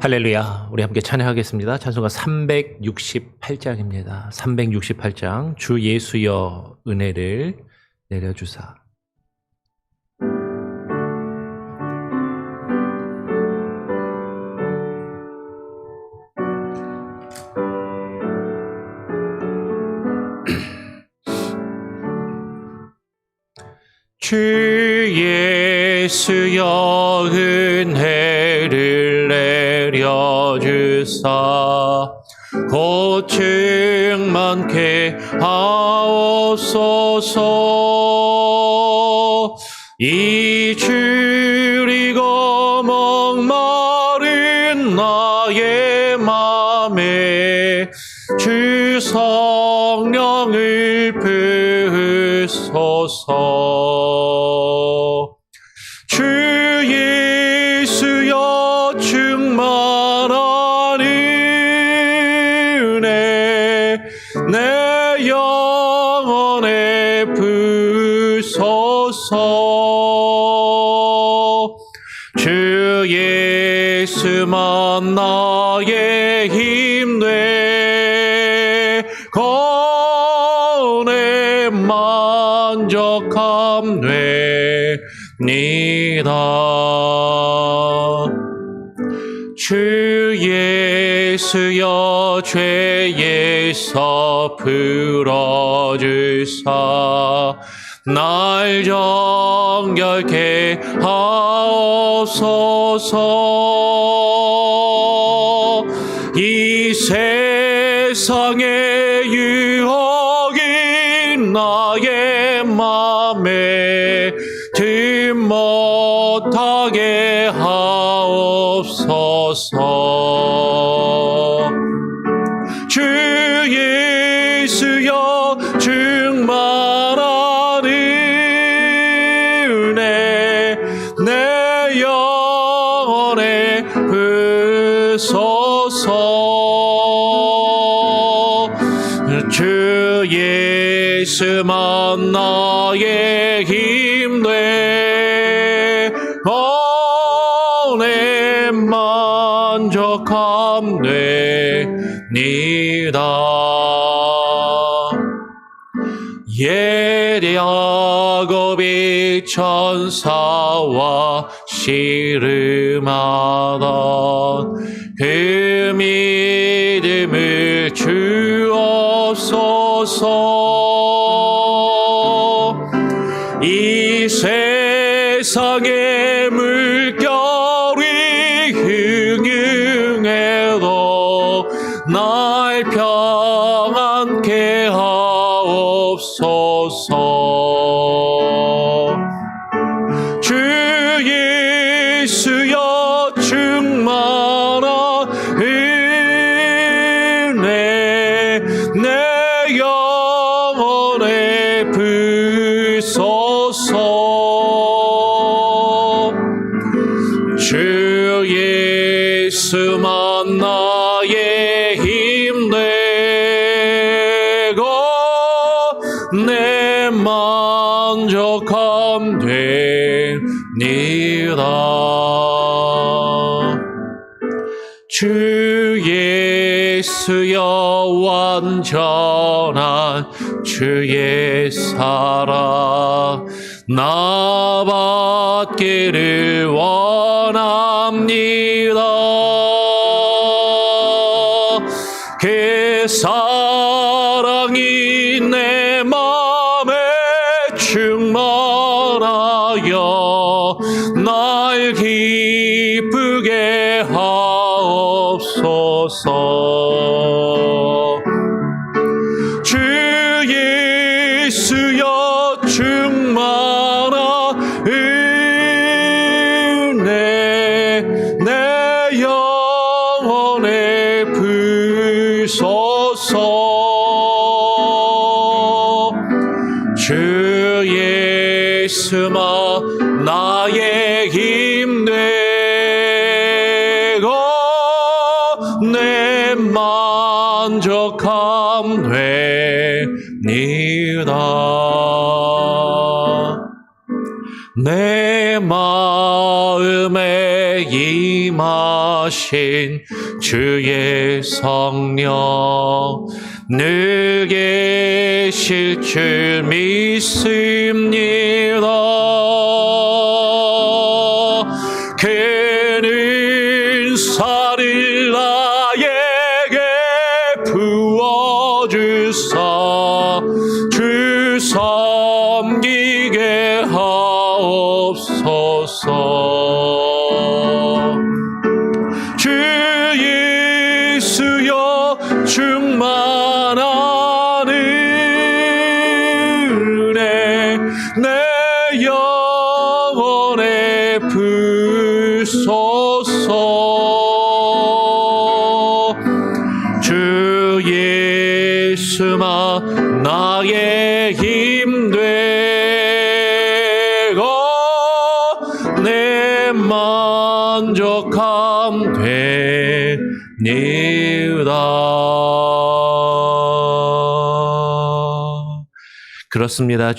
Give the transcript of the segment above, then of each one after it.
할렐루야. 우리 함께 찬양하겠습니다. 찬송가 368장입니다. 368장. 주 예수여 은혜를 내려주사. 주 예수여 은혜를 내려주사 고충 많게 하옵소서. 이주리고 목마른 나의 맘에 주 성령을 부으소서. 주 예수여 충만한 은혜 내 영혼에 부소서. 주 예수만 나의 힘되 고뇌 만족함 되니다. 주 예수여 죄에서 풀어주사 날 정결케 하옵소서. 이 세상의 유혹인 나의 맘에 들 못하게 하옵소서. 주 예수여 충만한 은혜 내 영혼에 부소서. 주 예수만 나의 힘되 고뇌 만족함 되니다. 예리하고 비천사와 씨름하던 그 믿음을 주옵소서. 이 세상의 물결이 흥흥해도 날 평안케 하옵소서. 주 예수여 충만한 은혜 내 영혼에 부소서. 주 예수만 나의 힘되고 내 만족함 되니다. 주 예수여 완전한 주의 사랑 나 받기를 원합니다. 그 사랑이 내 맘에 충만하여 날 기쁘게 하옵소서. 주 예수여 충만한 은혜 내 영혼에 부소서. 주 예수만 나의 힘되고 내 만족함 되니다. 내 마음에 임하신 주의 성령 늘 계실 줄 믿습니다. 그는 살을 나에게 부어주사 주 섬기게 하옵소서. 주 예수여 충만한 은혜 내 영혼에 부소서. 주 예수만 나의 힘 되고 내 만족함 되니라. 그렇습니다.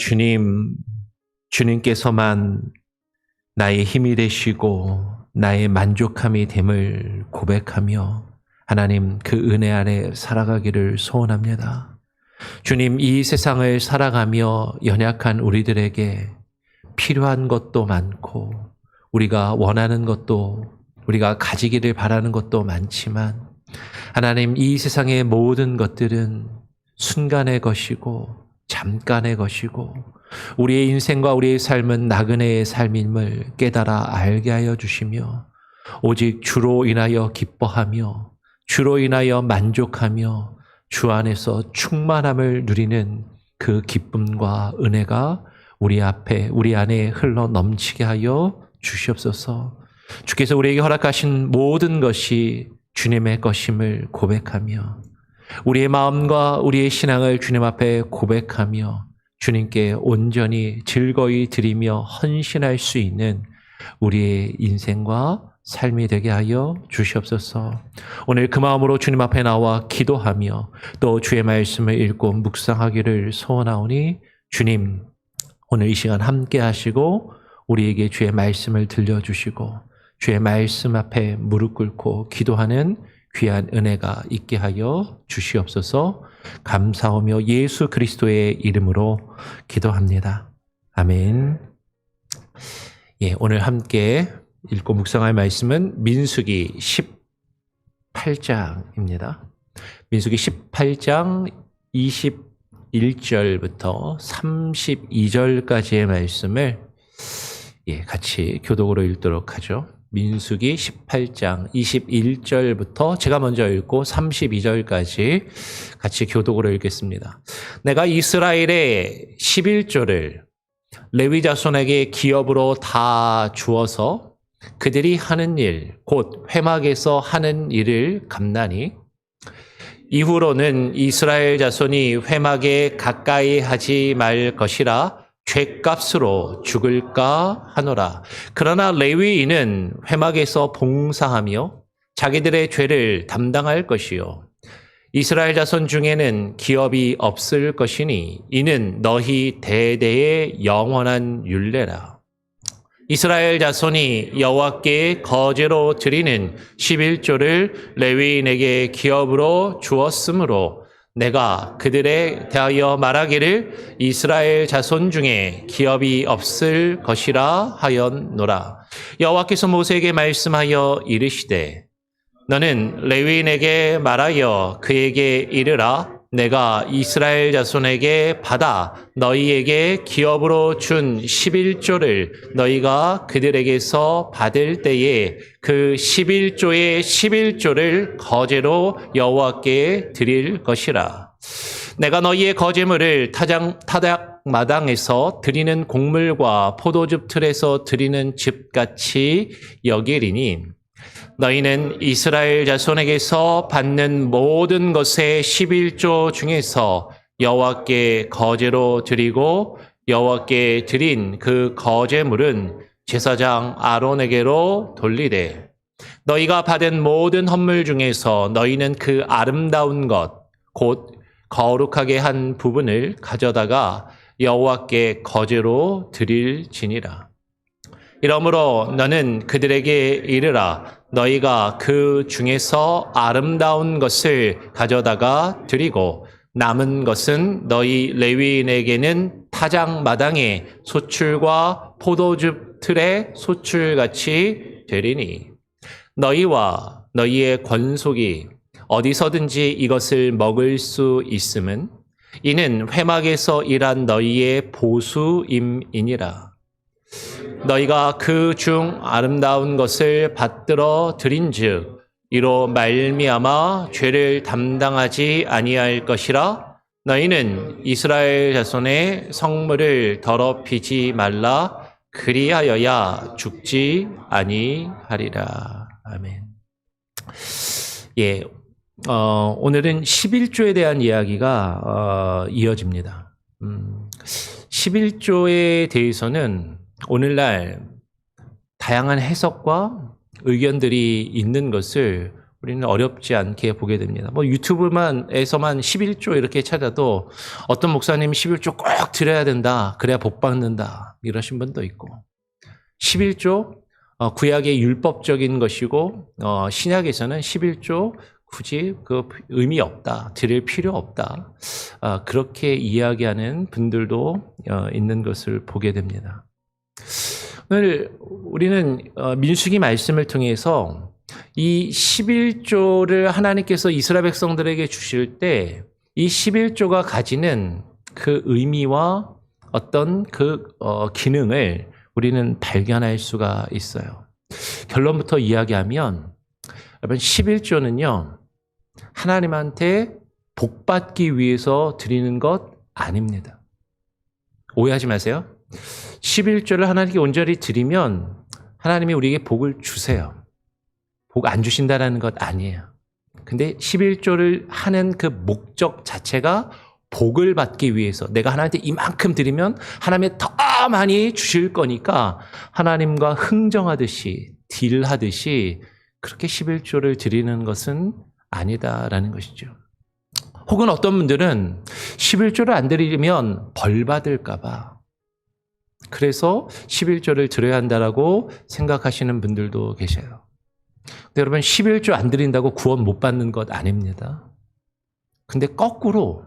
주님께서만 나의 힘이 되시고 나의 만족함이 됨을 고백하며 하나님 그 은혜 아래 살아가기를 소원합니다. 주님, 이 세상을 살아가며 연약한 우리들에게 필요한 것도 많고 우리가 원하는 것도 우리가 가지기를 바라는 것도 많지만 하나님, 이 세상의 모든 것들은 순간의 것이고 잠깐의 것이고 우리의 인생과 우리의 삶은 나그네의 삶임을 깨달아 알게 하여 주시며 오직 주로 인하여 기뻐하며 주로 인하여 만족하며 주 안에서 충만함을 누리는 그 기쁨과 은혜가 우리 앞에 우리 안에 흘러 넘치게 하여 주시옵소서. 주께서 우리에게 허락하신 모든 것이 주님의 것임을 고백하며 우리의 마음과 우리의 신앙을 주님 앞에 고백하며 주님께 온전히 즐거이 드리며 헌신할 수 있는 우리의 인생과 삶이 되게 하여 주시옵소서. 오늘 그 마음으로 주님 앞에 나와 기도하며 또 주의 말씀을 읽고 묵상하기를 소원하오니 주님, 오늘 이 시간 함께 하시고 우리에게 주의 말씀을 들려주시고 주의 말씀 앞에 무릎 꿇고 기도하는 귀한 은혜가 있게 하여 주시옵소서. 감사하며 예수 그리스도의 이름으로 기도합니다. 아멘. 오늘 함께 읽고 묵상할 말씀은 민수기 18장입니다. 민수기 18장 21절부터 32절까지의 말씀을 같이 교독으로 읽도록 하죠. 민수기 18장 21절부터 제가 먼저 읽고 32절까지 같이 교독으로 읽겠습니다. 내가 이스라엘의 11조를 레위 자손에게 기업으로 다 주어서 그들이 하는 일, 곧 회막에서 하는 일을 감나니 이후로는 이스라엘 자손이 회막에 가까이 하지 말 것이라 죗값으로 죽을까 하노라. 그러나 레위인은 회막에서 봉사하며 자기들의 죄를 담당할 것이요 이스라엘 자손 중에는 기업이 없을 것이니 이는 너희 대대의 영원한 율례라. 이스라엘 자손이 여호와께 거제로 드리는 11조를 레위인에게 기업으로 주었으므로 내가 그들에 대하여 말하기를 이스라엘 자손 중에 기업이 없을 것이라 하였노라. 여호와께서 모세에게 말씀하여 이르시되 너는 레위인에게 말하여 그에게 이르라. 내가 이스라엘 자손에게 받아 너희에게 기업으로 준 11조를 너희가 그들에게서 받을 때에 그 11조의 11조를 거제로 여호와께 드릴 것이라. 내가 너희의 거제물을 타작마당에서 드리는 곡물과 포도즙 틀에서 드리는 즙같이 여기리니 너희는 이스라엘 자손에게서 받는 모든 것의 11조 중에서 여호와께 거제로 드리고 여호와께 드린 그 거제물은 제사장 아론에게로 돌리되 너희가 받은 모든 헌물 중에서 너희는 그 아름다운 것 곧 거룩하게 한 부분을 가져다가 여호와께 거제로 드릴지니라. 이러므로 너는 그들에게 이르라. 너희가 그 중에서 아름다운 것을 가져다가 드리고 남은 것은 너희 레위인에게는 타작마당의 소출과 포도즙 틀의 소출같이 되리니 너희와 너희의 권속이 어디서든지 이것을 먹을 수 있음은 이는 회막에서 일한 너희의 보수임이니라. 너희가 그 중 아름다운 것을 받들어 드린즉 이로 말미암아 죄를 담당하지 아니할 것이라. 너희는 이스라엘 자손의 성물을 더럽히지 말라. 그리하여야 죽지 아니하리라. 아멘. 예, 오늘은 11조에 대한 이야기가 이어집니다. 11조에 대해서는 오늘날 다양한 해석과 의견들이 있는 것을 우리는 어렵지 않게 보게 됩니다. 뭐 유튜브에서만 11조 이렇게 찾아도 어떤 목사님 11조 꼭 드려야 된다. 그래야 복 받는다. 이러신 분도 있고. 11조 구약의 율법적인 것이고 신약에서는 11조 굳이 그 의미 없다. 드릴 필요 없다. 그렇게 이야기하는 분들도 있는 것을 보게 됩니다. 오늘 우리는 민수기 말씀을 통해서 이 11조를 하나님께서 이스라엘 백성들에게 주실 때 이 11조가 가지는 그 의미와 어떤 그 기능을 우리는 발견할 수가 있어요. 결론부터 이야기하면 여러분 11조는요. 하나님한테 복받기 위해서 드리는 것 아닙니다. 오해하지 마세요. 11조를 하나님께 온전히 드리면 하나님이 우리에게 복을 주세요. 복 안 주신다는 것 아니에요. 근데 11조를 하는 그 목적 자체가 복을 받기 위해서 내가 하나님한테 이만큼 드리면 하나님이 더 많이 주실 거니까 하나님과 흥정하듯이 딜하듯이 그렇게 11조를 드리는 것은 아니다라는 것이죠. 혹은 어떤 분들은 11조를 안 드리면 벌 받을까 봐 그래서 11조를 드려야 한다라고 생각하시는 분들도 계셔요. 근데 여러분 11조 안 드린다고 구원 못 받는 것 아닙니다. 근데 거꾸로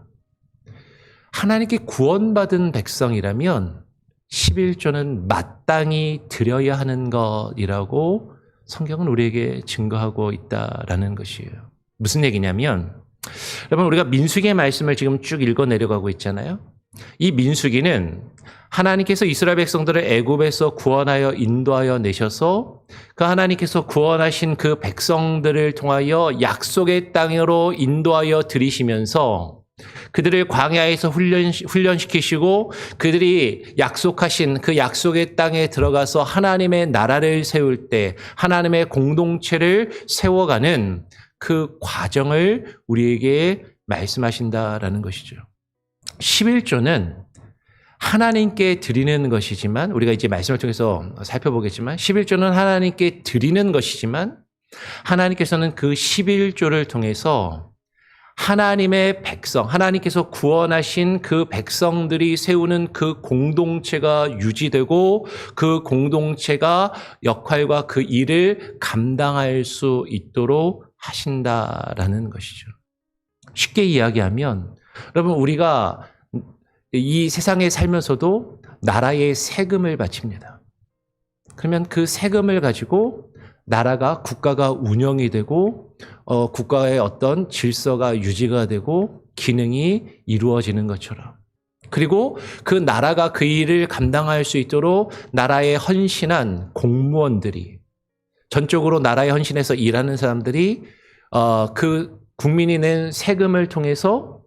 하나님께 구원받은 백성이라면 11조는 마땅히 드려야 하는 것이라고 성경은 우리에게 증거하고 있다라는 것이에요. 무슨 얘기냐면 여러분 우리가 민수기의 말씀을 지금 쭉 읽어 내려가고 있잖아요. 이 민수기는 하나님께서 이스라엘 백성들을 애굽에서 구원하여 인도하여 내셔서 그 하나님께서 구원하신 그 백성들을 통하여 약속의 땅으로 인도하여 들이시면서 그들을 광야에서 훈련시키시고 그들이 약속하신 그 약속의 땅에 들어가서 하나님의 나라를 세울 때 하나님의 공동체를 세워가는 그 과정을 우리에게 말씀하신다라는 것이죠. 11조는 하나님께 드리는 것이지만 우리가 이제 말씀을 통해서 살펴보겠지만 11조는 하나님께 드리는 것이지만 하나님께서는 그 11조를 통해서 하나님의 백성, 하나님께서 구원하신 그 백성들이 세우는 그 공동체가 유지되고 그 공동체가 역할과 그 일을 감당할 수 있도록 하신다라는 것이죠. 쉽게 이야기하면 여러분 우리가 이 세상에 살면서도 나라에 세금을 바칩니다. 그러면 그 세금을 가지고 나라가 국가가 운영이 되고 국가의 어떤 질서가 유지가 되고 기능이 이루어지는 것처럼 그리고 그 나라가 그 일을 감당할 수 있도록 나라에 헌신한 공무원들이 전적으로 나라에 헌신해서 일하는 사람들이 그 국민이 낸 세금을 통해서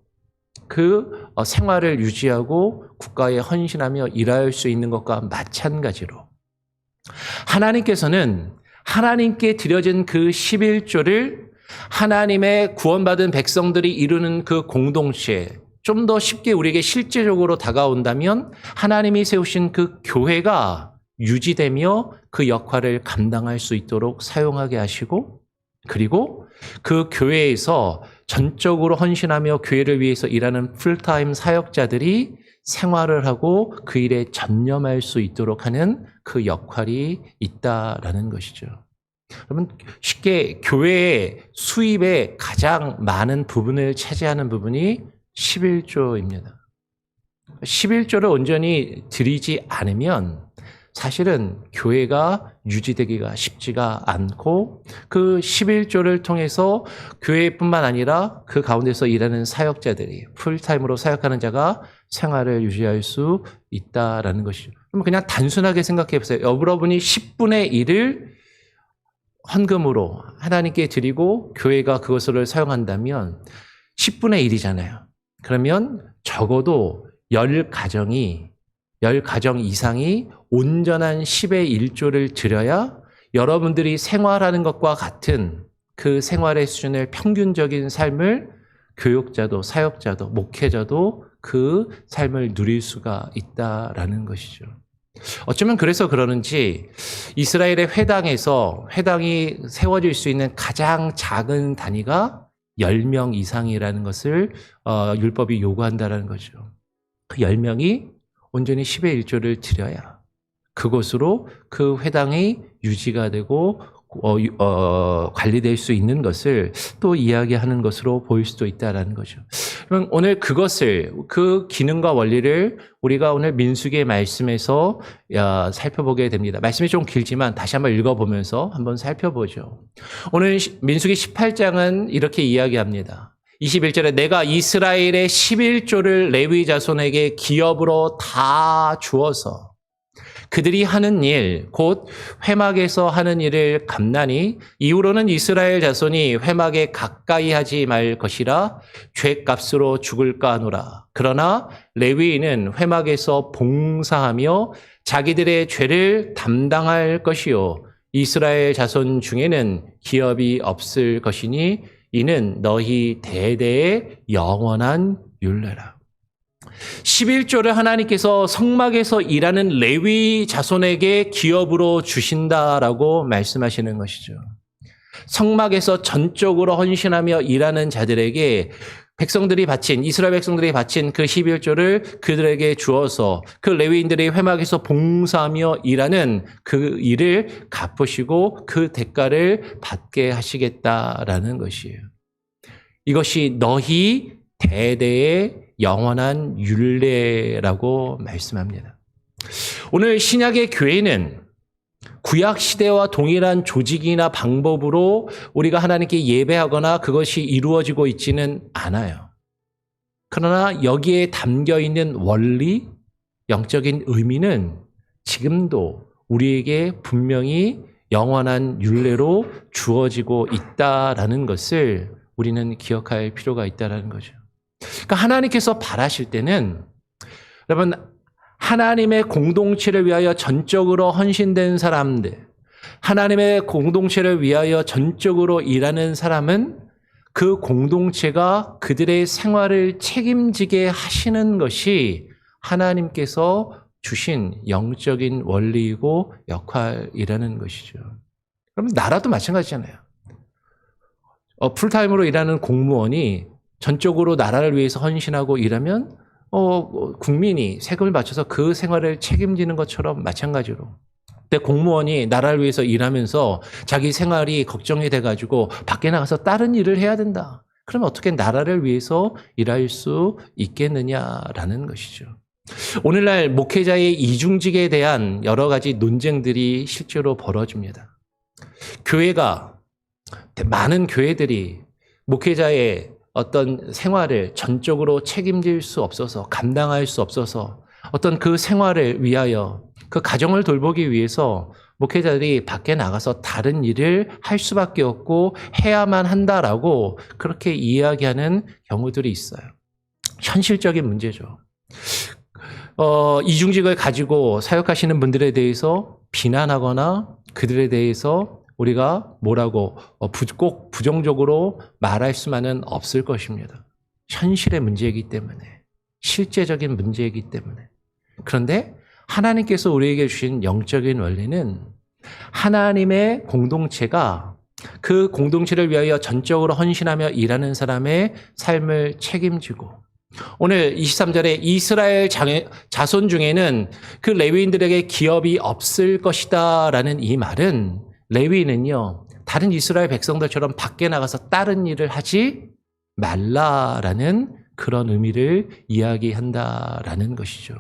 그 생활을 유지하고 국가에 헌신하며 일할 수 있는 것과 마찬가지로 하나님께서는 하나님께 드려진 그 11조를 하나님의 구원받은 백성들이 이루는 그 공동체 좀 더 쉽게 우리에게 실제적으로 다가온다면 하나님이 세우신 그 교회가 유지되며 그 역할을 감당할 수 있도록 사용하게 하시고 그리고 그 교회에서 전적으로 헌신하며 교회를 위해서 일하는 풀타임 사역자들이 생활을 하고 그 일에 전념할 수 있도록 하는 그 역할이 있다라는 것이죠. 여러분, 쉽게 교회의 수입의 가장 많은 부분을 차지하는 부분이 11조입니다. 11조를 온전히 드리지 않으면 사실은 교회가 유지되기가 쉽지가 않고 그 11조를 통해서 교회뿐만 아니라 그 가운데서 일하는 사역자들이 풀타임으로 사역하는 자가 생활을 유지할 수 있다라는 것이죠. 그럼 그냥 단순하게 생각해 보세요. 여러분이 10분의 1을 헌금으로 하나님께 드리고 교회가 그것을 사용한다면 10분의 1이잖아요. 그러면 적어도 10가정 이상이 온전한 10의 1조를 드려야 여러분들이 생활하는 것과 같은 그 생활의 수준의 평균적인 삶을 교육자도 사역자도 목회자도 그 삶을 누릴 수가 있다라는 것이죠. 어쩌면 그래서 그러는지 이스라엘의 회당이 세워질 수 있는 가장 작은 단위가 10명 이상이라는 것을 율법이 요구한다는 거죠. 그 10명이 온전히 10의 1조를 드려야 그것으로 그 회당이 유지가 되고 관리될 수 있는 것을 또 이야기하는 것으로 보일 수도 있다는 거죠. 그럼 오늘 그 기능과 원리를 우리가 오늘 민수기의 말씀에서 살펴보게 됩니다. 말씀이 좀 길지만 다시 한번 읽어보면서 한번 살펴보죠. 오늘 민수기 18장은 이렇게 이야기합니다. 21절에 내가 이스라엘의 11조를 레위 자손에게 기업으로 다 주어서 그들이 하는 일, 곧 회막에서 하는 일을 감나니 이후로는 이스라엘 자손이 회막에 가까이 하지 말 것이라 죗값으로 죽을까 하노라. 그러나 레위인은 회막에서 봉사하며 자기들의 죄를 담당할 것이요 이스라엘 자손 중에는 기업이 없을 것이니 이는 너희 대대의 영원한 율례라. 11조를 하나님께서 성막에서 일하는 레위 자손에게 기업으로 주신다라고 말씀하시는 것이죠. 성막에서 전적으로 헌신하며 일하는 자들에게 이스라엘 백성들이 바친 그 11조를 그들에게 주어서 그 레위인들이 회막에서 봉사하며 일하는 그 일을 갚으시고 그 대가를 받게 하시겠다라는 것이에요. 이것이 너희 대대의 영원한 율례라고 말씀합니다. 오늘 신약의 교회는 구약 시대와 동일한 조직이나 방법으로 우리가 하나님께 예배하거나 그것이 이루어지고 있지는 않아요. 그러나 여기에 담겨 있는 원리, 영적인 의미는 지금도 우리에게 분명히 영원한 율례로 주어지고 있다라는 것을 우리는 기억할 필요가 있다는 거죠. 그러니까 하나님께서 바라실 때는 여러분 하나님의 공동체를 위하여 전적으로 헌신된 사람들, 하나님의 공동체를 위하여 전적으로 일하는 사람은 그 공동체가 그들의 생활을 책임지게 하시는 것이 하나님께서 주신 영적인 원리이고 역할이라는 것이죠. 그럼 나라도 마찬가지잖아요. 풀타임으로 일하는 공무원이 전적으로 나라를 위해서 헌신하고 일하면 국민이 세금을 바쳐서 그 생활을 책임지는 것처럼 마찬가지로. 근데 공무원이 나라를 위해서 일하면서 자기 생활이 걱정이 돼가지고 밖에 나가서 다른 일을 해야 된다. 그러면 어떻게 나라를 위해서 일할 수 있겠느냐라는 것이죠. 오늘날 목회자의 이중직에 대한 여러 가지 논쟁들이 실제로 벌어집니다. 많은 교회들이 목회자의 어떤 생활을 전적으로 책임질 수 없어서 감당할 수 없어서 어떤 그 생활을 위하여 그 가정을 돌보기 위해서 목회자들이 밖에 나가서 다른 일을 할 수밖에 없고 해야만 한다라고 그렇게 이야기하는 경우들이 있어요. 현실적인 문제죠. 이중직을 가지고 사역하시는 분들에 대해서 비난하거나 그들에 대해서 우리가 꼭 부정적으로 말할 수만은 없을 것입니다. 현실의 문제이기 때문에, 실제적인 문제이기 때문에. 그런데 하나님께서 우리에게 주신 영적인 원리는 하나님의 공동체가 그 공동체를 위하여 전적으로 헌신하며 일하는 사람의 삶을 책임지고 오늘 23절에 이스라엘 자손 중에는 그 레위인들에게 기업이 없을 것이다 라는 이 말은 레위인은요, 다른 이스라엘 백성들처럼 밖에 나가서 다른 일을 하지 말라라는 그런 의미를 이야기한다라는 것이죠.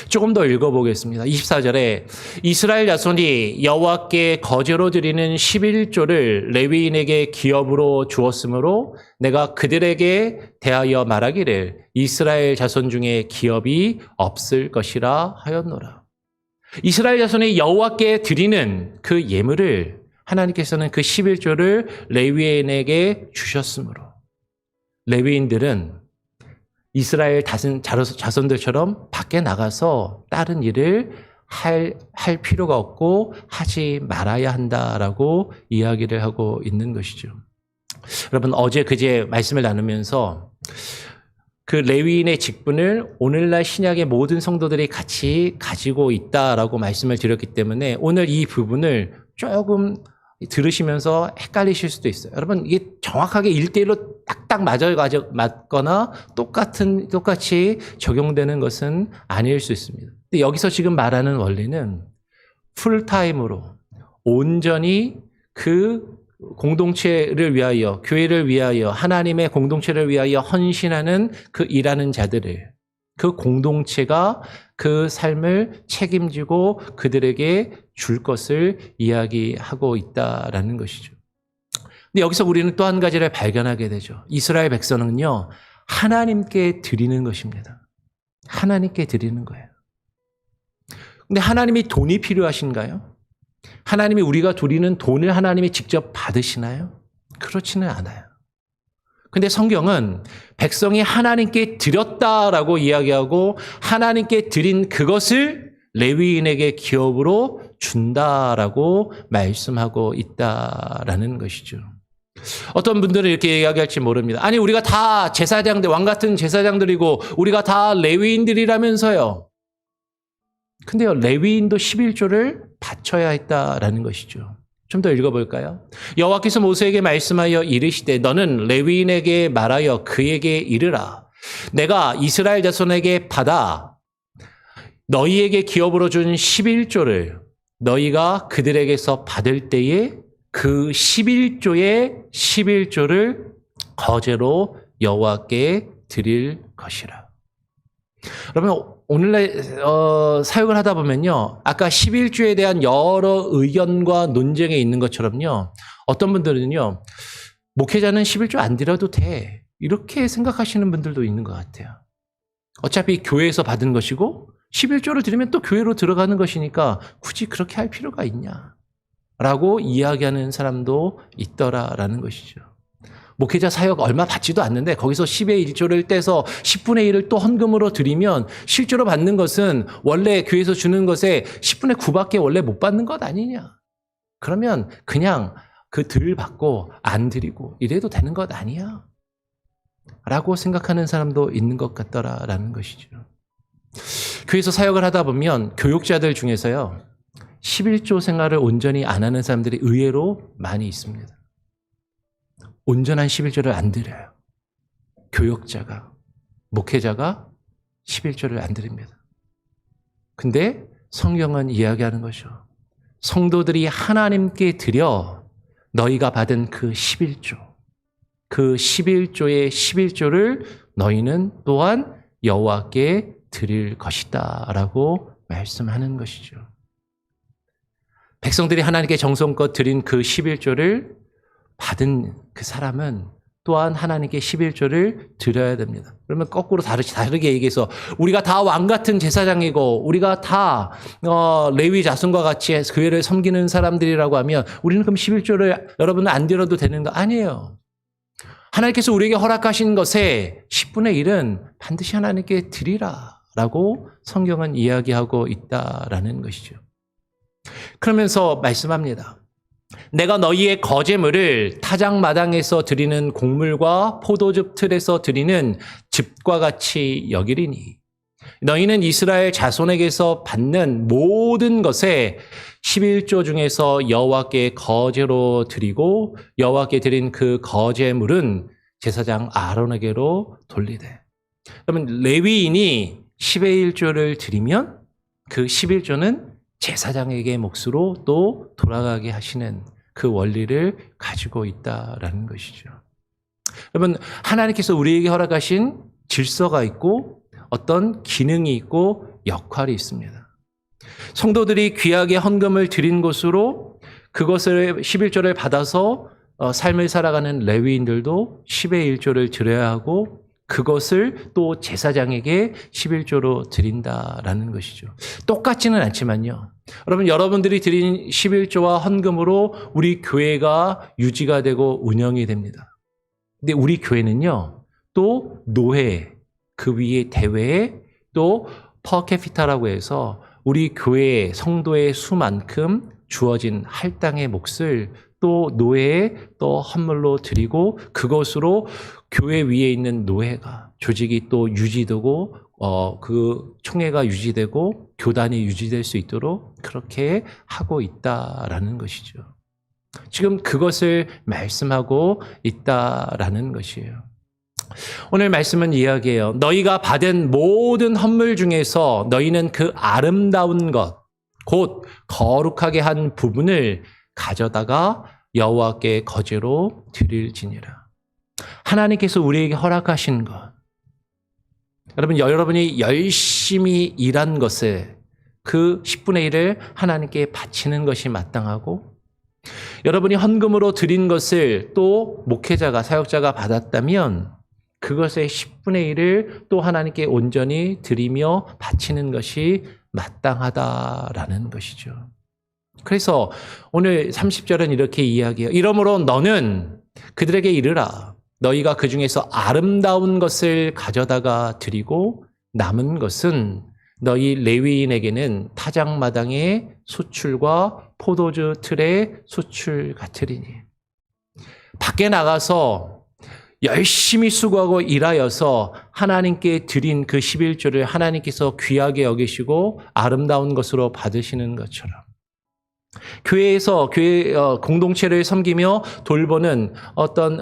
조금 더 읽어보겠습니다. 24절에 이스라엘 자손이 여호와께 거제로 드리는 11조를 레위인에게 기업으로 주었으므로 내가 그들에게 대하여 말하기를 이스라엘 자손 중에 기업이 없을 것이라 하였노라. 이스라엘 자손이 여호와께 드리는 그 예물을 하나님께서는 그 11조를 레위인에게 주셨으므로 레위인들은 이스라엘 자손들처럼 밖에 나가서 다른 일을 할 필요가 없고 하지 말아야 한다라고 이야기를 하고 있는 것이죠. 여러분, 어제 그제 말씀을 나누면서 그 레위인의 직분을 오늘날 신약의 모든 성도들이 같이 가지고 있다라고 말씀을 드렸기 때문에 오늘 이 부분을 조금 들으시면서 헷갈리실 수도 있어요. 여러분, 이게 정확하게 1대1로 딱딱 맞거나 똑같이 적용되는 것은 아닐 수 있습니다. 근데 여기서 지금 말하는 원리는 풀타임으로 온전히 그 공동체를 위하여, 교회를 위하여, 하나님의 공동체를 위하여 헌신하는 그 일하는 자들을, 그 공동체가 그 삶을 책임지고 그들에게 줄 것을 이야기하고 있다라는 것이죠. 근데 여기서 우리는 또 한 가지를 발견하게 되죠. 이스라엘 백성은요, 하나님께 드리는 것입니다. 하나님께 드리는 거예요. 근데 하나님이 돈이 필요하신가요? 하나님이 우리가 드리는 돈을 하나님이 직접 받으시나요? 그렇지는 않아요. 근데 성경은 백성이 하나님께 드렸다라고 이야기하고 하나님께 드린 그것을 레위인에게 기업으로 준다라고 말씀하고 있다라는 것이죠. 어떤 분들은 이렇게 이야기할지 모릅니다. 아니, 우리가 다 제사장들, 왕 같은 제사장들이고 우리가 다 레위인들이라면서요. 근데요, 레위인도 11조를 바쳐야 했다라는 것이죠. 좀 더 읽어볼까요? 여호와께서 모세에게 말씀하여 이르시되 너는 레위인에게 말하여 그에게 이르라. 내가 이스라엘 자손에게 받아 너희에게 기업으로 준 11조를 너희가 그들에게서 받을 때에 그 11조의 11조를 거제로 여호와께 드릴 것이라. 그러면 오늘날 사역을 하다 보면요, 아까 11조에 대한 여러 의견과 논쟁에 있는 것처럼요, 어떤 분들은요, 목회자는 11조 안 드려도 돼, 이렇게 생각하시는 분들도 있는 것 같아요. 어차피 교회에서 받은 것이고 11조를 드리면 또 교회로 들어가는 것이니까 굳이 그렇게 할 필요가 있냐 라고 이야기하는 사람도 있더라라는 것이죠. 목회자 사역 얼마 받지도 않는데 거기서 10의 1조를 떼서 10분의 1을 또 헌금으로 드리면 실제로 받는 것은 원래 교회에서 주는 것에 10분의 9밖에 원래 못 받는 것 아니냐. 그러면 그냥 그 덜 받고 안 드리고 이래도 되는 것 아니야 라고 생각하는 사람도 있는 것 같더라라는 것이죠. 교회에서 사역을 하다 보면 교육자들 중에서요, 11조 생활을 온전히 안 하는 사람들이 의외로 많이 있습니다. 온전한 11조를 안 드려요. 교역자가, 목회자가 11조를 안 드립니다. 근데 성경은 이야기하는 거죠. 성도들이 하나님께 드려 너희가 받은 그 11조, 그 11조의 11조를 너희는 또한 여호와께 드릴 것이다 라고 말씀하는 것이죠. 백성들이 하나님께 정성껏 드린 그 11조를 받은 그 사람은 또한 하나님께 11조를 드려야 됩니다. 그러면 거꾸로 다르게 얘기해서 우리가 다 왕 같은 제사장이고 우리가 다 레위 자손과 같이 교회를 섬기는 사람들이라고 하면 우리는 그럼 11조를 여러분은 안 드려도 되는 거 아니에요. 하나님께서 우리에게 허락하신 것의 10분의 1은 반드시 하나님께 드리라라고 성경은 이야기하고 있다라는 것이죠. 그러면서 말씀합니다. 내가 너희의 거제물을 타작마당에서 드리는 곡물과 포도즙 틀에서 드리는 즙과 같이 여기리니 너희는 이스라엘 자손에게서 받는 모든 것에 11조 중에서 여호와께 거제로 드리고 여호와께 드린 그 거제물은 제사장 아론에게로 돌리되 그러면 레위인이 10의 1조를 드리면 그 11조는 제사장에게 몫으로 또 돌아가게 하시는 그 원리를 가지고 있다라는 것이죠. 여러분, 하나님께서 우리에게 허락하신 질서가 있고 어떤 기능이 있고 역할이 있습니다. 성도들이 귀하게 헌금을 드린 것으로 그것을 11조를 받아서 삶을 살아가는 레위인들도 10의 1조를 드려야 하고 그것을 또 제사장에게 11조로 드린다라는 것이죠. 똑같지는 않지만요. 여러분, 여러분들이 드린 11조와 헌금으로 우리 교회가 유지가 되고 운영이 됩니다. 근데 우리 교회는요, 또 노회, 그 위에 대회에 또 퍼캐피타라고 해서 우리 교회의 성도의 수만큼 주어진 할당의 몫을 또 노회에 또 헌물로 드리고 그것으로 교회 위에 있는 노회가 조직이 또 유지되고 그 총회가 유지되고 교단이 유지될 수 있도록 그렇게 하고 있다라는 것이죠. 지금 그것을 말씀하고 있다라는 것이에요. 오늘 말씀은 이야기해요. 너희가 받은 모든 헌물 중에서 너희는 그 아름다운 것, 곧 거룩하게 한 부분을 가져다가 여호와께 거제로 드릴지니라. 하나님께서 우리에게 허락하신 것, 여러분이 열심히 일한 것을 그 10분의 1을 하나님께 바치는 것이 마땅하고 여러분이 헌금으로 드린 것을 또 목회자가 사역자가 받았다면 그것의 10분의 1을 또 하나님께 온전히 드리며 바치는 것이 마땅하다라는 것이죠. 그래서 오늘 30절은 이렇게 이야기해요. 이러므로 너는 그들에게 이르라. 너희가 그 중에서 아름다운 것을 가져다가 드리고 남은 것은 너희 레위인에게는 타작마당의 소출과 포도주 틀의 소출 같으리니. 밖에 나가서 열심히 수고하고 일하여서 하나님께 드린 그 11조를 하나님께서 귀하게 여기시고 아름다운 것으로 받으시는 것처럼 교회에서 교회 공동체를 섬기며 돌보는 어떤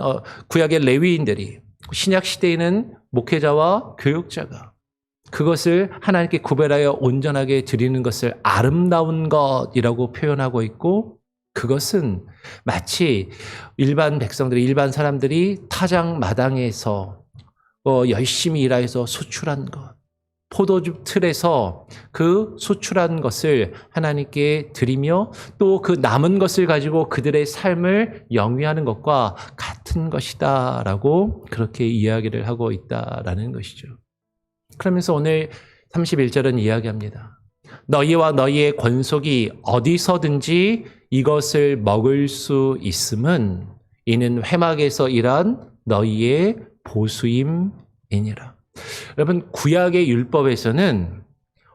구약의 레위인들이 신약 시대에는 목회자와 교육자가 그것을 하나님께 구별하여 온전하게 드리는 것을 아름다운 것이라고 표현하고 있고 그것은 마치 일반 백성들이 일반 사람들이 타작 마당에서 열심히 일하여서 소출한 것 포도주 틀에서 그 소출한 것을 하나님께 드리며 또 그 남은 것을 가지고 그들의 삶을 영위하는 것과 같은 것이다라고 그렇게 이야기를 하고 있다라는 것이죠. 그러면서 오늘 31절은 이야기합니다. 너희와 너희의 권속이 어디서든지 이것을 먹을 수 있음은 이는 회막에서 일한 너희의 보수임이니라. 여러분, 구약의 율법에서는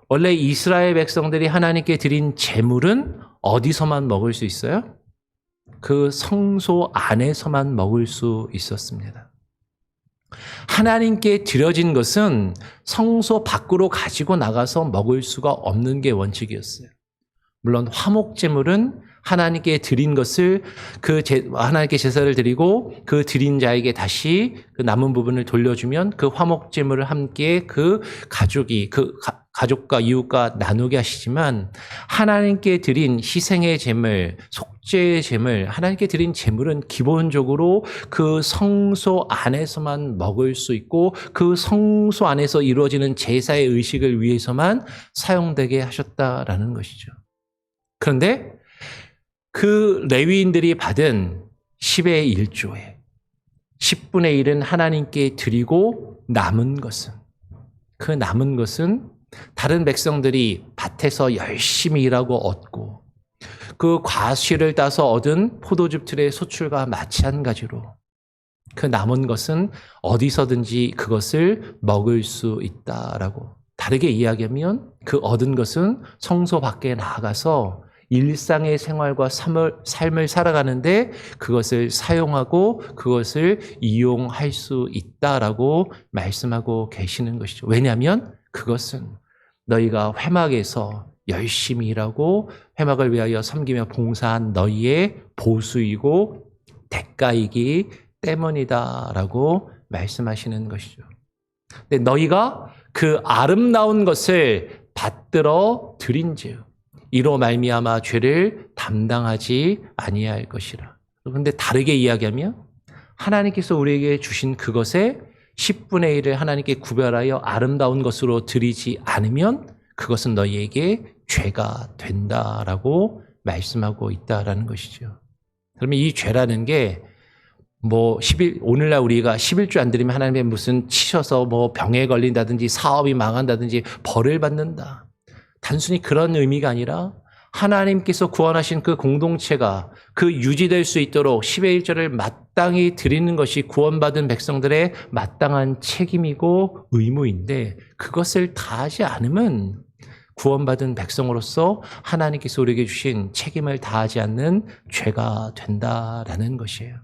원래 이스라엘 백성들이 하나님께 드린 제물은 어디서만 먹을 수 있어요? 그 성소 안에서만 먹을 수 있었습니다. 하나님께 드려진 것은 성소 밖으로 가지고 나가서 먹을 수가 없는 게 원칙이었어요. 물론 화목제물은 하나님께 드린 것을 하나님께 제사를 드리고 그 드린 자에게 다시 그 남은 부분을 돌려주면 그 화목제물을 함께 그 가족과 이웃과 나누게 하시지만 하나님께 드린 희생의 제물, 속죄의 제물, 하나님께 드린 제물은 기본적으로 그 성소 안에서만 먹을 수 있고 그 성소 안에서 이루어지는 제사의 의식을 위해서만 사용되게 하셨다라는 것이죠. 그런데 그 레위인들이 받은 10의 1조에 10분의 1은 하나님께 드리고 남은 것은 다른 백성들이 밭에서 열심히 일하고 얻고 그 과실을 따서 얻은 포도즙 틀의 소출과 마찬가지로 그 남은 것은 어디서든지 그것을 먹을 수 있다라고. 다르게 이야기하면 그 얻은 것은 성소 밖에 나가서 일상의 생활과 삶을 살아가는데 그것을 사용하고 그것을 이용할 수 있다라고 말씀하고 계시는 것이죠. 왜냐하면 그것은 너희가 회막에서 열심히 일하고 회막을 위하여 섬기며 봉사한 너희의 보수이고 대가이기 때문이다라고 말씀하시는 것이죠. 근데 너희가 그 아름다운 것을 받들어 드린즉 이로 말미암아 죄를 담당하지 아니할 것이라. 그런데 다르게 이야기하면 하나님께서 우리에게 주신 그것의 10분의 1을 하나님께 구별하여 아름다운 것으로 드리지 않으면 그것은 너희에게 죄가 된다라고 말씀하고 있다라는 것이죠. 그러면 이 죄라는 게 오늘날 우리가 11조 안 드리면 하나님의 무슨 치셔서 병에 걸린다든지 사업이 망한다든지 벌을 받는다. 단순히 그런 의미가 아니라 하나님께서 구원하신 그 공동체가 그 유지될 수 있도록 10의 1조를 마땅히 드리는 것이 구원받은 백성들의 마땅한 책임이고 의무인데 그것을 다하지 않으면 구원받은 백성으로서 하나님께서 우리에게 주신 책임을 다하지 않는 죄가 된다라는 것이에요.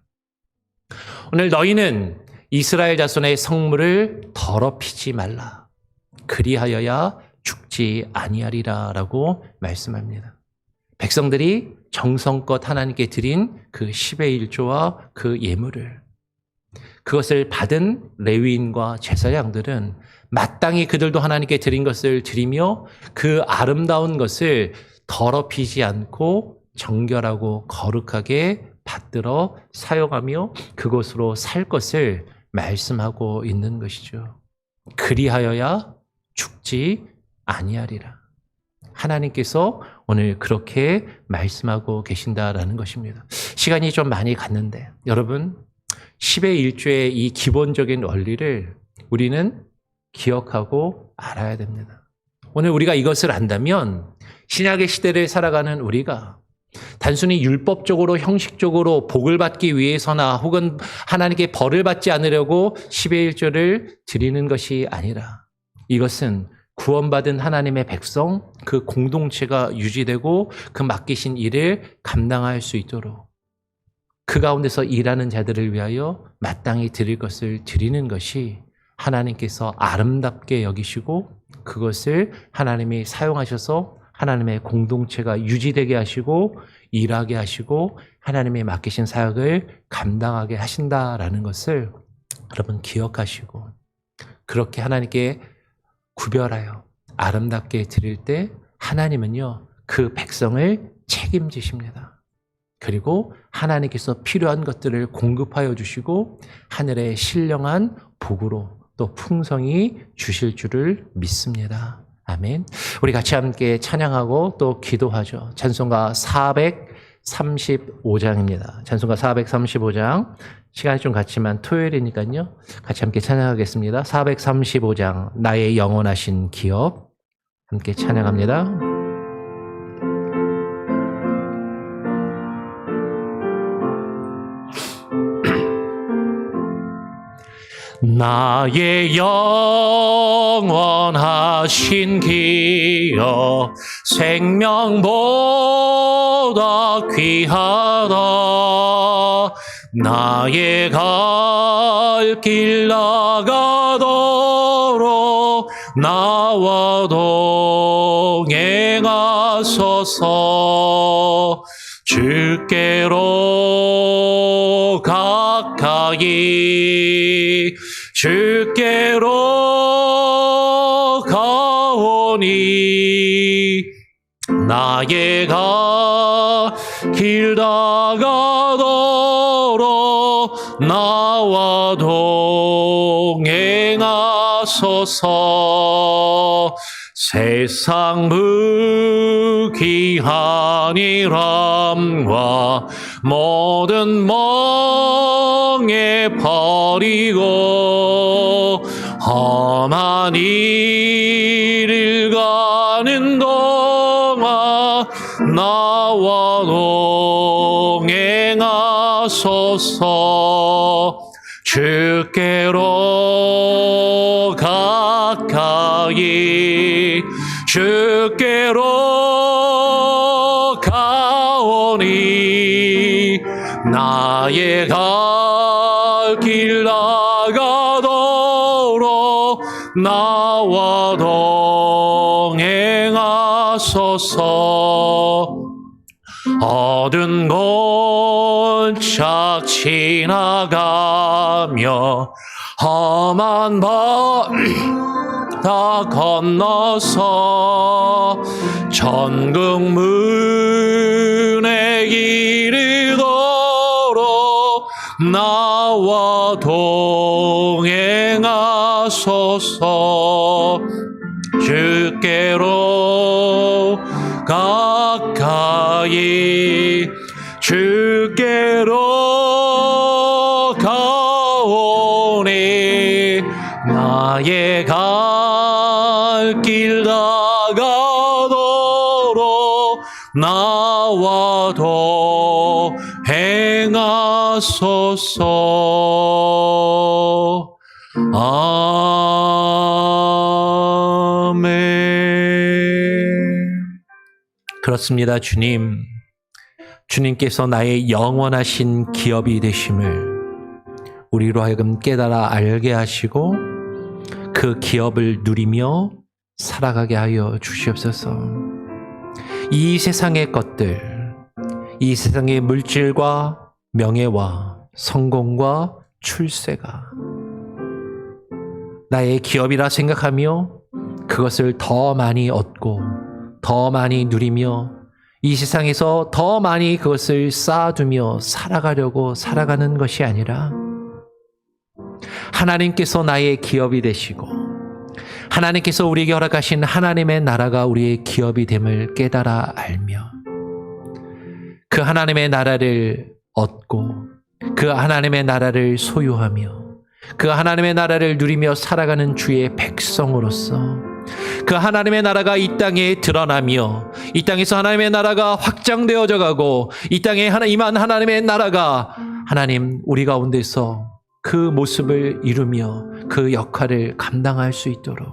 오늘 너희는 이스라엘 자손의 성물을 더럽히지 말라. 그리하여야 죽지 아니하리라라고 말씀합니다. 백성들이 정성껏 하나님께 드린 그 10의 1조와 그 예물을 그것을 받은 레위인과 제사장들은 마땅히 그들도 하나님께 드린 것을 드리며 그 아름다운 것을 더럽히지 않고 정결하고 거룩하게 받들어 사용하며 그것으로 살 것을 말씀하고 있는 것이죠. 그리하여야 죽지 아니하리라. 하나님께서 오늘 그렇게 말씀하고 계신다라는 것입니다. 시간이 좀 많이 갔는데 여러분 10의 1조의 이 기본적인 원리를 우리는 기억하고 알아야 됩니다. 오늘 우리가 이것을 안다면 신약의 시대를 살아가는 우리가 단순히 율법적으로 형식적으로 복을 받기 위해서나 혹은 하나님께 벌을 받지 않으려고 10의 1조를 드리는 것이 아니라 이것은 구원받은 하나님의 백성, 그 공동체가 유지되고 그 맡기신 일을 감당할 수 있도록 그 가운데서 일하는 자들을 위하여 마땅히 드릴 것을 드리는 것이 하나님께서 아름답게 여기시고 그것을 하나님이 사용하셔서 하나님의 공동체가 유지되게 하시고 일하게 하시고 하나님이 맡기신 사역을 감당하게 하신다라는 것을 여러분 기억하시고 그렇게 하나님께 구별하여 아름답게 드릴 때 하나님은요 그 백성을 책임지십니다. 그리고 하나님께서 필요한 것들을 공급하여 주시고 하늘의 신령한 복으로 또 풍성히 주실 줄을 믿습니다. 아멘. 우리 같이 함께 찬양하고 또 기도하죠. 찬송가 435장입니다. 찬송가 435장. 시간이 좀 갔지만 토요일이니까요. 같이 함께 찬양하겠습니다. 435장 나의 영원하신 기업 함께 찬양합니다. 나의 영원하신 기업 생명보다 귀하다. 나의 갈 길 나가도록 나와 동행하소서. 주께로 가까이 주께로 가오니 나의 길 나가도록 나와 동행하소서. 세상 무기한 일함과 모든 멍에 버리고 험한 일을 가는 동안 나와 동행하소서. 주께로 가까이 주께로 가오니 나의 갈 길 나가도록 나와 동행하소서. 어두운 골짝 지나가며 험한 바다 건너서 천국문의 길을 걸어 나와 동행하소서. 주께로 가까이 주께로 가오니 나의 갈 길 다가도록 나와도 행하소서. 아멘. 그렇습니다. 주님께서 나의 영원하신 기업이 되심을 우리로 하여금 깨달아 알게 하시고 그 기업을 누리며 살아가게 하여 주시옵소서. 이 세상의 것들, 이 세상의 물질과 명예와 성공과 출세가 나의 기업이라 생각하며 그것을 더 많이 얻고 더 많이 누리며 이 세상에서 더 많이 그것을 쌓아두며 살아가려고 살아가는 것이 아니라 하나님께서 나의 기업이 되시고 하나님께서 우리에게 허락하신 하나님의 나라가 우리의 기업이 됨을 깨달아 알며 그 하나님의 나라를 얻고 그 하나님의 나라를 소유하며 그 하나님의 나라를 누리며 살아가는 주의 백성으로서 그 하나님의 나라가 이 땅에 드러나며 이 땅에서 하나님의 나라가 확장되어져 가고 이 땅에 임한 하나님의 나라가 하나님 우리 가운데서 그 모습을 이루며 그 역할을 감당할 수 있도록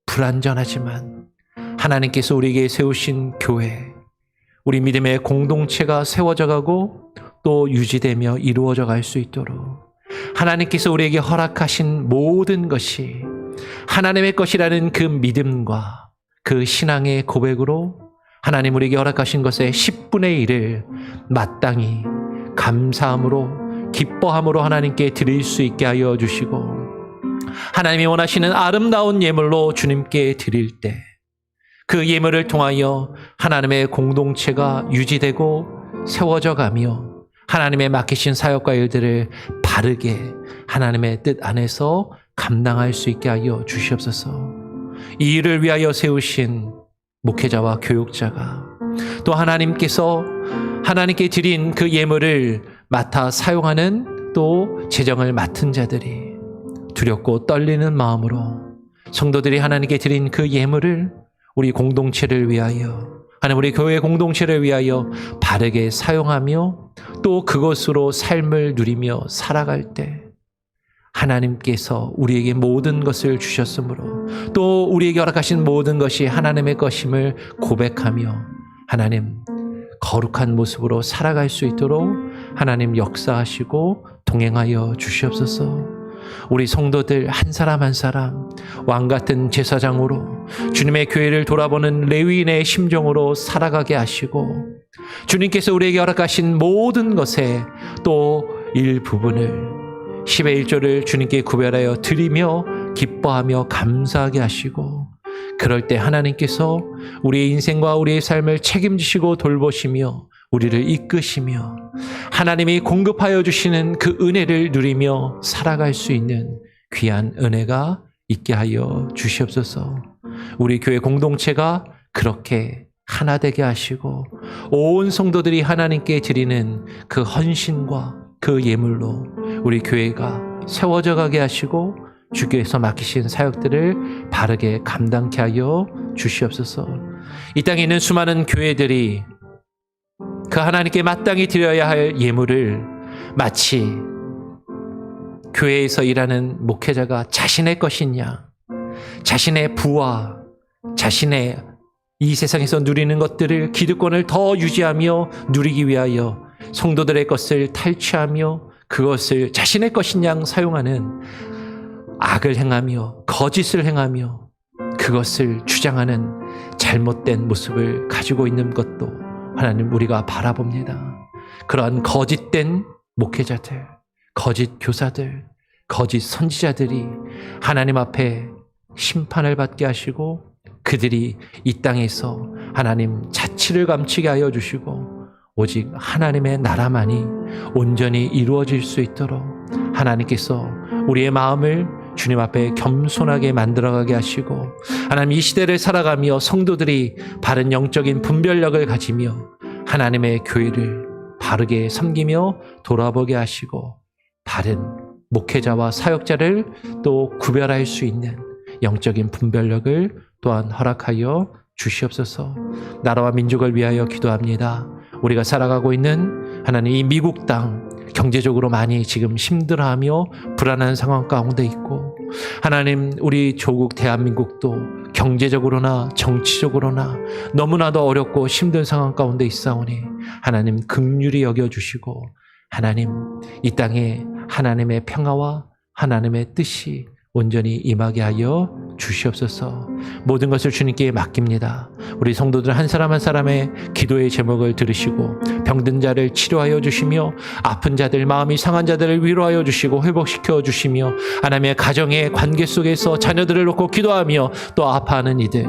불완전하지만 하나님께서 우리에게 세우신 교회, 우리 믿음의 공동체가 세워져 가고 또 유지되며 이루어져 갈 수 있도록 하나님께서 우리에게 허락하신 모든 것이 하나님의 것이라는 그 믿음과 그 신앙의 고백으로 하나님 우리에게 허락하신 것의 10분의 1을 마땅히 감사함으로 기뻐함으로 하나님께 드릴 수 있게 하여 주시고 하나님이 원하시는 아름다운 예물로 주님께 드릴 때 그 예물을 통하여 하나님의 공동체가 유지되고 세워져 가며 하나님의 맡기신 사역과 일들을 바르게 하나님의 뜻 안에서 감당할 수 있게 하여 주시옵소서. 이 일을 위하여 세우신 목회자와 교육자가 또 하나님께서 하나님께 드린 그 예물을 맡아 사용하는 또 재정을 맡은 자들이 두렵고 떨리는 마음으로 성도들이 하나님께 드린 그 예물을 우리 공동체를 위하여 하나님 우리 교회 공동체를 위하여 바르게 사용하며 또 그것으로 삶을 누리며 살아갈 때 하나님께서 우리에게 모든 것을 주셨으므로 또 우리에게 허락하신 모든 것이 하나님의 것임을 고백하며 하나님 거룩한 모습으로 살아갈 수 있도록 하나님 역사하시고 동행하여 주시옵소서. 우리 성도들 한 사람 한 사람 왕같은 제사장으로 주님의 교회를 돌아보는 레위인의 심정으로 살아가게 하시고 주님께서 우리에게 허락하신 모든 것에 또 일부분을 10의 1조를 주님께 구별하여 드리며 기뻐하며 감사하게 하시고 그럴 때 하나님께서 우리의 인생과 우리의 삶을 책임지시고 돌보시며 우리를 이끄시며 하나님이 공급하여 주시는 그 은혜를 누리며 살아갈 수 있는 귀한 은혜가 있게 하여 주시옵소서. 우리 교회 공동체가 그렇게 하나 되게 하시고 온 성도들이 하나님께 드리는 그 헌신과 그 예물로 우리 교회가 세워져 가게 하시고 주께서 맡기신 사역들을 바르게 감당케 하여 주시옵소서. 이 땅에 있는 수많은 교회들이 그 하나님께 마땅히 드려야 할 예물을 마치 교회에서 일하는 목회자가 자신의 것이냐, 자신의 부와 자신의 이 세상에서 누리는 것들을 기득권을 더 유지하며 누리기 위하여 성도들의 것을 탈취하며 그것을 자신의 것인 양 사용하는 악을 행하며 거짓을 행하며 그것을 주장하는 잘못된 모습을 가지고 있는 것도 하나님 우리가 바라봅니다. 그러한 거짓된 목회자들, 거짓 교사들, 거짓 선지자들이 하나님 앞에 심판을 받게 하시고 그들이 이 땅에서 하나님 자치를 감추게 하여 주시고 오직 하나님의 나라만이 온전히 이루어질 수 있도록 하나님께서 우리의 마음을 주님 앞에 겸손하게 만들어가게 하시고 하나님 이 시대를 살아가며 성도들이 바른 영적인 분별력을 가지며 하나님의 교회를 바르게 섬기며 돌아보게 하시고 바른 목회자와 사역자를 또 구별할 수 있는 영적인 분별력을 또한 허락하여 주시옵소서. 나라와 민족을 위하여 기도합니다. 우리가 살아가고 있는 하나님 이 미국 땅 경제적으로 많이 지금 힘들어하며 불안한 상황 가운데 있고 하나님 우리 조국 대한민국도 경제적으로나 정치적으로나 너무나도 어렵고 힘든 상황 가운데 있사오니 하나님 긍휼히 여겨주시고 하나님 이 땅에 하나님의 평화와 하나님의 뜻이 온전히 임하게 하여 주시옵소서. 모든 것을 주님께 맡깁니다. 우리 성도들 한 사람 한 사람의 기도의 제목을 들으시고 병든 자를 치료하여 주시며 아픈 자들 마음이 상한 자들을 위로하여 주시고 회복시켜 주시며 하나님의 가정의 관계 속에서 자녀들을 놓고 기도하며 또 아파하는 이들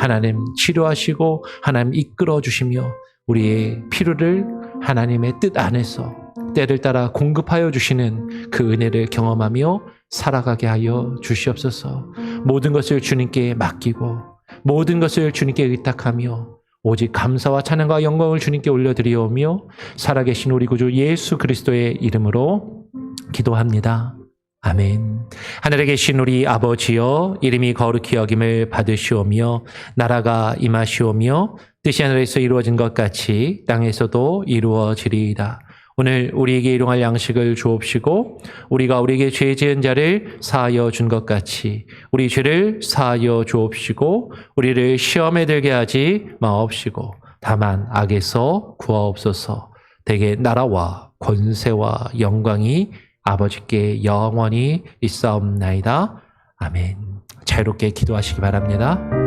하나님 치료하시고 하나님 이끌어 주시며 우리의 필요를 하나님의 뜻 안에서 때를 따라 공급하여 주시는 그 은혜를 경험하며 살아가게 하여 주시옵소서. 모든 것을 주님께 맡기고 모든 것을 주님께 의탁하며 오직 감사와 찬양과 영광을 주님께 올려드리오며 살아계신 우리 구주 예수 그리스도의 이름으로 기도합니다. 아멘. 하늘에 계신 우리 아버지여 이름이 거룩히 여김을 받으시오며 나라가 임하시오며 뜻이 하늘에서 이루어진 것 같이 땅에서도 이루어지리이다. 오늘 우리에게 일용할 양식을 주옵시고 우리가 우리에게 죄 지은 자를 사하여 준 것 같이 우리 죄를 사하여 주옵시고 우리를 시험에 들게 하지 마옵시고 다만 악에서 구하옵소서. 대개 나라와 권세와 영광이 아버지께 영원히 있사옵나이다. 아멘. 자유롭게 기도하시기 바랍니다.